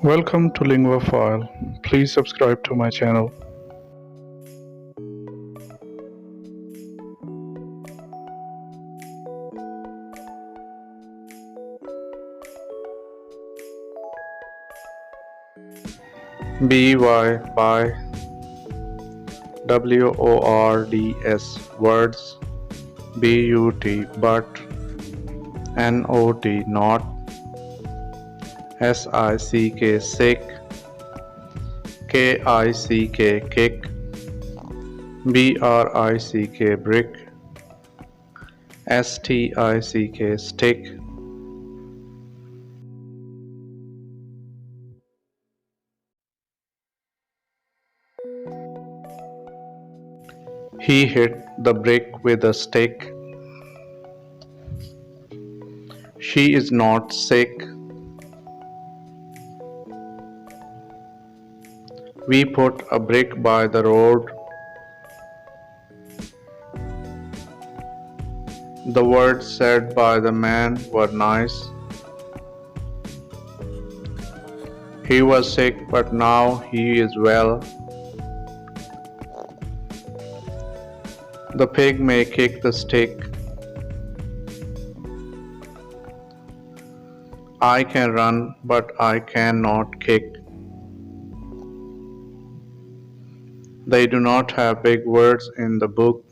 Welcome to LinguaFile. Please subscribe to my channel. by words, words. But, not. Sick, kick, brick, stick. He hit the brick with a stick. She is not sick. We put a brick by the road. The words said by the man were nice. He was sick, but now he is well. The pig may kick the stick. I can run, but I cannot kick. They do not have big words in the book.